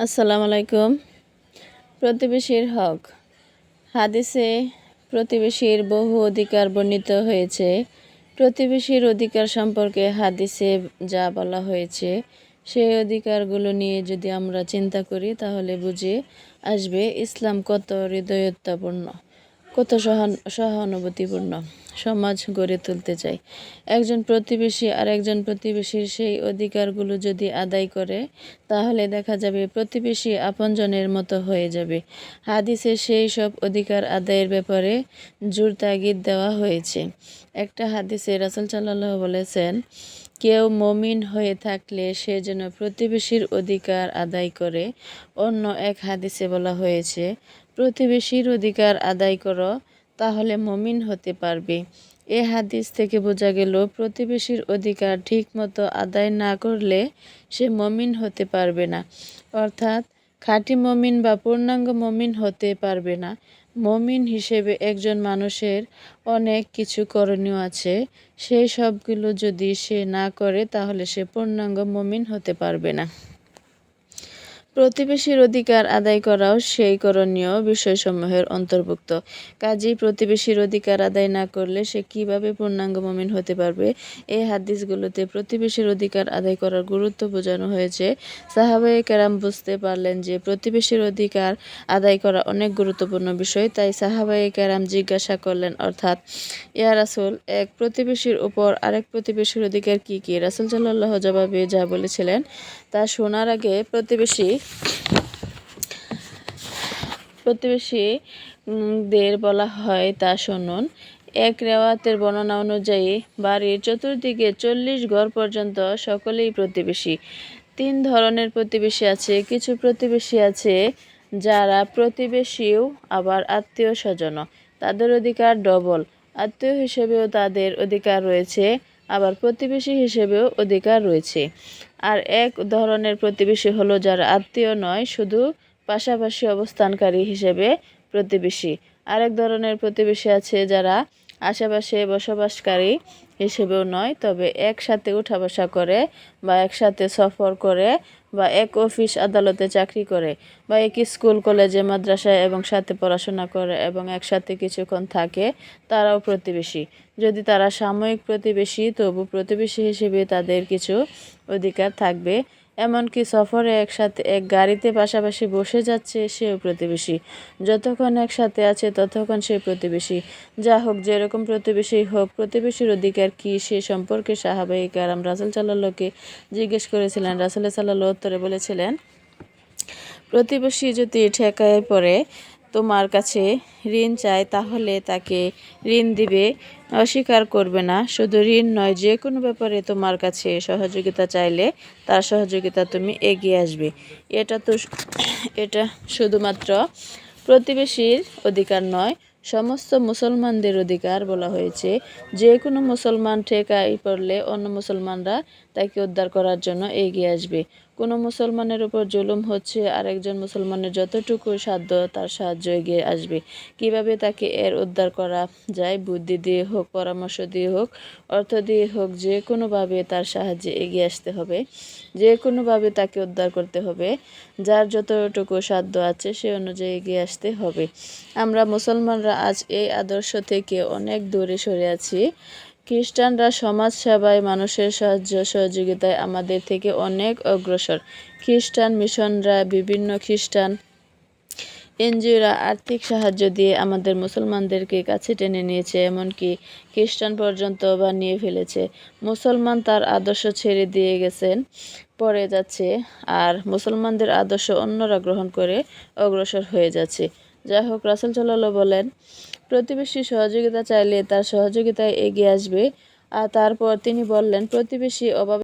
আসসালামু আলাইকুম। প্রতিবেশীর হক। হাদিসে প্রতিবেশীর বহু অধিকার বর্ণিত হয়েছে। প্রতিবেশীর অধিকার সম্পর্কে হাদিসে যা বলা হয়েছে সেই অধিকারগুলো নিয়ে যদি আমরা চিন্তা করি তাহলে বুঝে আসবে ইসলাম কত হৃদয়ত্বপূর্ণ, কত সহানুভূতিপূর্ণ সমাজ গড়ে তুলতে চাই। একজন প্রতিবেশী আর একজন প্রতিবেশীর সেই অধিকারগুলো যদি আদায় করে তাহলে দেখা যাবে প্রতিবেশী আপনজনের মতো হয়ে যাবে। হাদিসে সেই সব অধিকার আদায়ের ব্যাপারে জোর তাগিদ দেওয়া হয়েছে। একটা হাদিসে রাসূল সাল্লাল্লাহু বলেছেন, কেউ মুমিন হয়ে থাকলে সে যেন প্রতিবেশীর অধিকার আদায় করে। অন্য এক হাদিসে বলা হয়েছে, প্রতিবেশীর অধিকার আদায় করো তাহলে মুমিন হতে পারবে। এ হাদিস থেকে বোঝা গেল প্রতিবেশীর অধিকার ঠিকমতো আদায় না করলে সে মুমিন হতে পারবে না, অর্থাৎ খাঁটি মুমিন বা পূর্ণাঙ্গ মুমিন হতে পারবে না। মুমিন হিসেবে একজন মানুষের অনেক কিছু করণীয় আছে, সেই সবগুলো যদি সে না করে তাহলে সে পূর্ণাঙ্গ মুমিন হতে পারবে না। প্রতিবেশীর অধিকার আদায় করাও সেই করণীয় বিষয়সমূহের অন্তর্ভুক্ত। কাজেই প্রতিবেশীর অধিকার আদায় না করলে সে কিভাবে পূর্ণাঙ্গ মুমিন হতে পারবে? এই হাদিসগুলোতে প্রতিবেশীর অধিকার আদায় করার গুরুত্ব বোঝানো হয়েছে। সাহাবায়ে কেরাম বুঝতে পারলেন যে প্রতিবেশীর অধিকার আদায় করা অনেক গুরুত্বপূর্ণ বিষয়, তাই সাহাবায়ে কেরাম জিজ্ঞাসা করলেন, অর্থাৎ, ইয়া রাসূল, এক প্রতিবেশীর উপর আরেক প্রতিবেশীর অধিকার কি কি? রাসূল সাল্লাল্লাহু জবাবে যা বলেছিলেন তা শোনার আগে প্রতিবেশীদের বলা হয় তা শুনুন। এক রেওয়াতের বর্ণনা অনুযায়ী বাড়ির চতুর্দিকে 40 ঘর পর্যন্ত সকলেই প্রতিবেশী। 3 ধরনের প্রতিবেশী আছে। কিছু প্রতিবেশী আছে যারা প্রতিবেশীও আবার আত্মীয় স্বজনও, তাদের অধিকার ডবল। আত্মীয় হিসেবেও তাদের অধিকার রয়েছে, আবার প্রতিবেশী হিসেবেও অধিকার রয়েছে। আর এক ধরনের প্রতিবেশী হলো যারা আত্মীয় নয়, শুধু পাশাপাশি অবস্থানকারী হিসেবে প্রতিবেশী। আরেক ধরনের প্রতিবেশী আছে যারা আশেপাশে বসবাসকারী হিসেবেও নয়, তবে একসাথে উঠা বসা করে বা একসাথে সফর করে বা এক অফিস আদালতে চাকরি করে বা এক স্কুল কলেজে মাদ্রাসায় এবং সাথে পড়াশোনা করে এবং একসাথে কিছুক্ষণ থাকে, তারাও প্রতিবেশী। যদি তারা সাময়িক প্রতিবেশী তবু প্রতিবেশী হিসেবে তাদের কিছু অধিকার থাকবে। এমনকি সফরে একসাথে এক গাড়িতে পাশাপাশি বসে যাচ্ছে সেও প্রতিবেশী। যতক্ষণ একসাথে আছে ততক্ষণ সে প্রতিবেশী। যা হোক, যেরকম প্রতিবেশী হোক, প্রতিবেশীর অধিকার কী সে সম্পর্কে সাহাবায়ে কেরাম রাসূল সাল্লাল্লাহুকে জিজ্ঞেস করেছিলেন। রাসূল সাল্লাল্লাহু উত্তরে বলেছিলেন, প্রতিবেশী যদি ঠেকায় পড়ে তোমার কাছে ঋণ চায় তাহলে তাকে ঋণ দিবে, অস্বীকার করবে না। শুধু ঋণ নয়, যে কোনো ব্যাপারে তোমার কাছে সহযোগিতা চাইলে তার সহযোগিতা তুমি এগিয়ে আসবে। এটা শুধুমাত্র প্রতিবেশীর অধিকার নয়, সমস্ত মুসলমানদের অধিকার বলা হয়েছে। যে কোনো মুসলমান ঠেকায় পড়লে অন্য মুসলমানরা তাকে উদ্ধার করার জন্য এগিয়ে আসবে। কোনো মুসলমানের উপর জুলুম হচ্ছে, আরেকজন মুসলমানের যতটুকু সাধ্য তার সাহায্য এগিয়ে আসবে। কিভাবে তাকে এর উদ্ধার করা যায়, বুদ্ধি দিয়ে হোক, পরামর্শ দিয়ে হোক, অর্থ দিয়ে হোক, যে কোনোভাবে তার সাহায্যে এগিয়ে আসতে হবে, যে কোনোভাবে তাকে উদ্ধার করতে হবে। যার যতটুকু সাধ্য আছে সে অনুযায়ী এগিয়ে আসতে হবে। আমরা মুসলমানরা আজ এই আদর্শ থেকে অনেক দূরে সরে আছি। খ্রিস্টানরা সমাজ সেবায়, মানুষের সাহায্য সহযোগিতায় আমাদের থেকে অনেক অগ্রসর। খ্রিস্টান মিশনরা, বিভিন্ন খ্রিস্টান এনজিওরা আর্থিক সাহায্য দিয়ে আমাদের মুসলমানদেরকে কাছে টেনে নিয়েছে, এমনকি খ্রিস্টান পর্যন্ত বানিয়ে ফেলেছে। মুসলমান তার আদর্শ ছেড়ে দিয়ে পড়ে যাচ্ছে, আর মুসলমানদের আদর্শ অন্যরা গ্রহণ করে অগ্রসর হয়ে যাচ্ছে। যাই হোক, রাসূল সাল্লাল্লাহু বলেন, প্রতিবেশী সহযোগিতা চাইলে তার সহযোগিতায় এগিয়ে আসবে। আর তারপর তিনি বললেন, প্রতিবেশী অভাবে